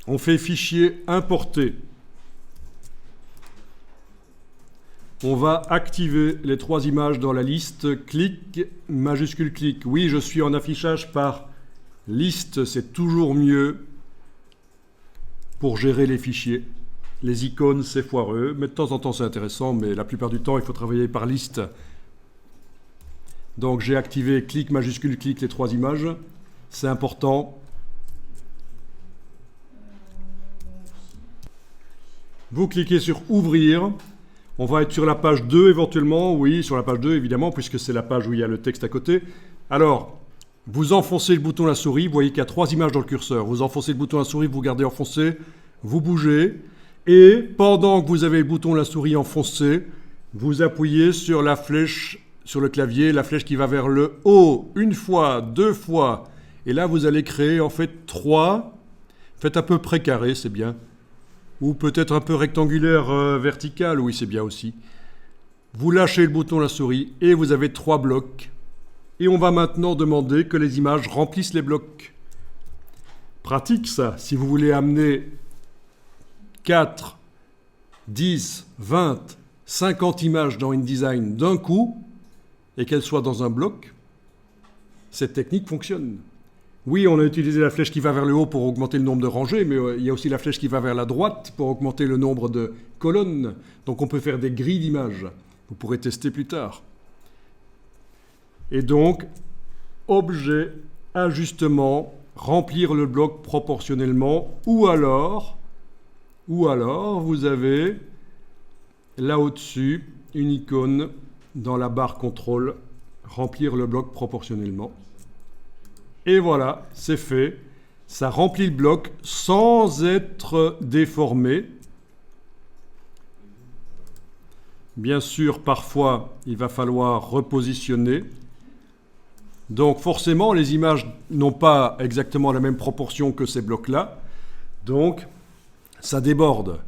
On fait fichier importer. On va activer les 3 images dans la liste. Clic, majuscule clic. Oui, je suis en affichage par liste, c'est toujours mieux pour gérer les fichiers. Les icônes, c'est foireux, mais de temps en temps, c'est intéressant, mais la plupart du temps, il faut travailler par liste. Donc, j'ai activé clic, majuscule clic, les 3 images. C'est important. Vous cliquez sur ouvrir. On va être sur la page 2 éventuellement. Oui, sur la page 2 évidemment, puisque c'est la page où il y a le texte à côté. Alors, vous enfoncez le bouton à la souris. Vous voyez qu'il y a 3 images dans le curseur. Vous enfoncez le bouton à la souris, vous gardez enfoncé, vous bougez. Et pendant que vous avez le bouton à la souris enfoncé, vous appuyez sur la flèche sur le clavier, la flèche qui va vers le haut, 1 fois, 2 fois. Et là, vous allez créer en fait 3. Faites à peu près carré, c'est bien. Ou peut-être un peu rectangulaire vertical, oui c'est bien aussi. Vous lâchez le bouton à la souris et vous avez 3 blocs. Et on va maintenant demander que les images remplissent les blocs. Pratique ça, si vous voulez amener 4, 10, 20, 50 images dans InDesign d'un coup et qu'elles soient dans un bloc, cette technique fonctionne. Oui, on a utilisé la flèche qui va vers le haut pour augmenter le nombre de rangées, mais il y a aussi la flèche qui va vers la droite pour augmenter le nombre de colonnes. Donc on peut faire des grilles d'images. Vous pourrez tester plus tard. Et donc, objet, ajustement, remplir le bloc proportionnellement, ou alors, vous avez là au-dessus une icône dans la barre contrôle, remplir le bloc proportionnellement. Et voilà, c'est fait. Ça remplit le bloc sans être déformé. Bien sûr, parfois, il va falloir repositionner. Donc forcément, les images n'ont pas exactement la même proportion que ces blocs-là. Donc, ça déborde.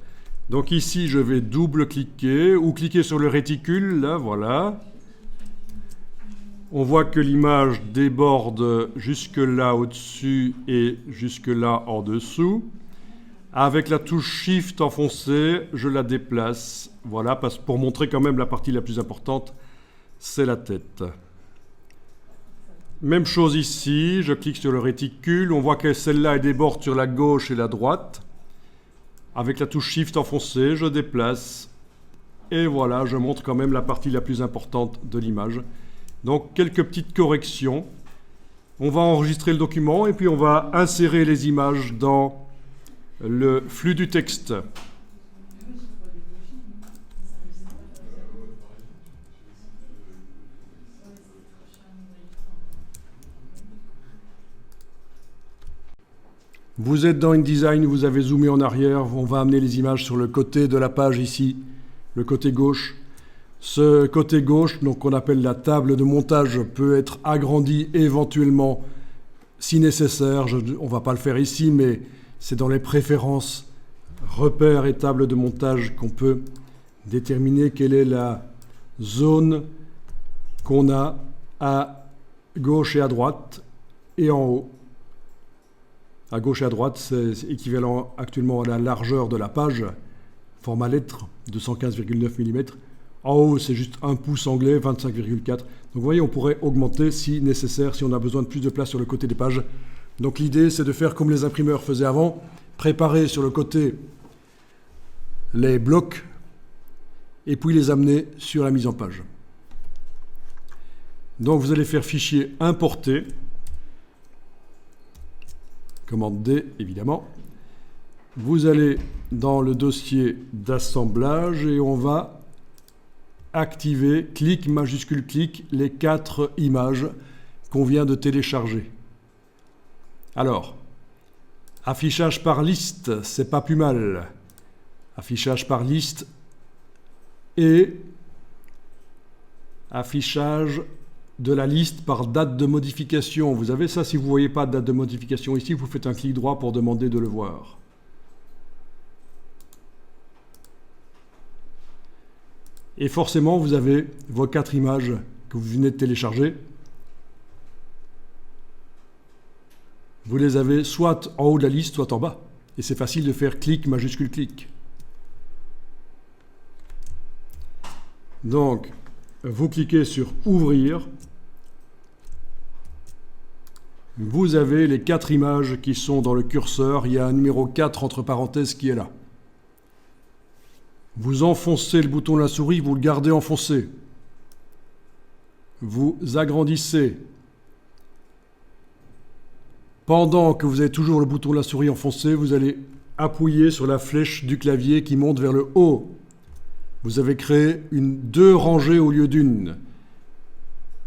Donc ici, je vais double-cliquer ou cliquer sur le réticule, là, voilà. On voit que l'image déborde jusque là au-dessus et jusque là en dessous. Avec la touche Shift enfoncée, je la déplace. Voilà, pour montrer quand même la partie la plus importante, c'est la tête. Même chose ici, je clique sur le réticule. On voit que celle-là elle déborde sur la gauche et la droite. Avec la touche Shift enfoncée, je déplace. Et voilà, je montre quand même la partie la plus importante de l'image. Donc, quelques petites corrections. On va enregistrer le document et puis on va insérer les images dans le flux du texte. Vous êtes dans InDesign, vous avez zoomé en arrière, on va amener les images sur le côté de la page ici, le côté gauche. Ce côté gauche, donc qu'on appelle la table de montage, peut être agrandi éventuellement si nécessaire. On ne va pas le faire ici, mais c'est dans les préférences repères et table de montage qu'on peut déterminer quelle est la zone qu'on a à gauche et à droite et en haut. À gauche et à droite, c'est équivalent actuellement à la largeur de la page, format lettre, 215,9 mm. En haut, c'est juste 1 pouce anglais, 25,4. Donc vous voyez, on pourrait augmenter si nécessaire, si on a besoin de plus de place sur le côté des pages. Donc l'idée, c'est de faire comme les imprimeurs faisaient avant, préparer sur le côté les blocs et puis les amener sur la mise en page. Donc vous allez faire fichier importer, commande D évidemment. Vous allez dans le dossier d'assemblage et on va activer, clic, majuscule clic, les 4 images qu'on vient de télécharger. Alors, affichage par liste, c'est pas plus mal. Affichage par liste et affichage de la liste par date de modification. Vous avez ça, si vous ne voyez pas de date de modification ici, vous faites un clic droit pour demander de le voir. Et forcément, vous avez vos 4 images que vous venez de télécharger. Vous les avez soit en haut de la liste, soit en bas. Et c'est facile de faire clic, majuscule, clic. Donc, vous cliquez sur Ouvrir. Vous avez les 4 images qui sont dans le curseur. Il y a un numéro 4 entre parenthèses qui est là. Vous enfoncez le bouton de la souris, vous le gardez enfoncé. Vous agrandissez. Pendant que vous avez toujours le bouton de la souris enfoncé, vous allez appuyer sur la flèche du clavier qui monte vers le haut. Vous avez créé 2 rangées au lieu d'une.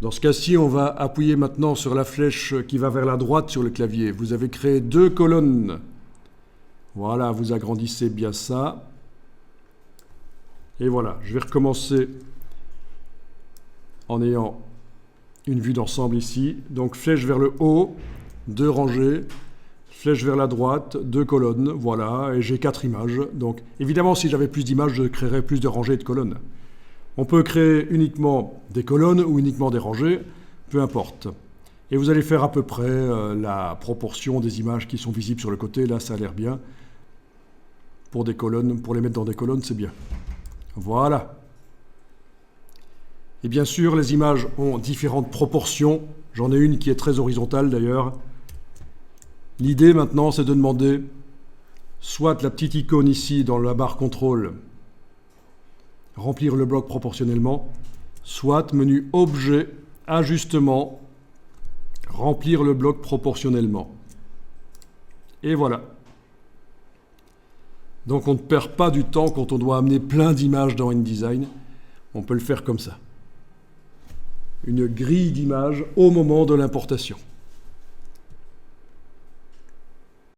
Dans ce cas-ci, on va appuyer maintenant sur la flèche qui va vers la droite sur le clavier. Vous avez créé 2 colonnes. Voilà, vous agrandissez bien ça. Et voilà, je vais recommencer en ayant une vue d'ensemble ici. Donc flèche vers le haut, 2 rangées, flèche vers la droite, 2 colonnes, voilà, et j'ai 4 images. Donc évidemment, si j'avais plus d'images, je créerais plus de rangées et de colonnes. On peut créer uniquement des colonnes ou uniquement des rangées, peu importe. Et vous allez faire à peu près la proportion des images qui sont visibles sur le côté. Là, ça a l'air bien. Pour des colonnes, pour les mettre dans des colonnes, c'est bien. Voilà. Et bien sûr, les images ont différentes proportions. J'en ai une qui est très horizontale d'ailleurs. L'idée maintenant, c'est de demander soit la petite icône ici dans la barre contrôle, remplir le bloc proportionnellement, soit menu objet, ajustement, remplir le bloc proportionnellement. Et voilà. Donc on ne perd pas du temps quand on doit amener plein d'images dans InDesign. On peut le faire comme ça. Une grille d'images au moment de l'importation.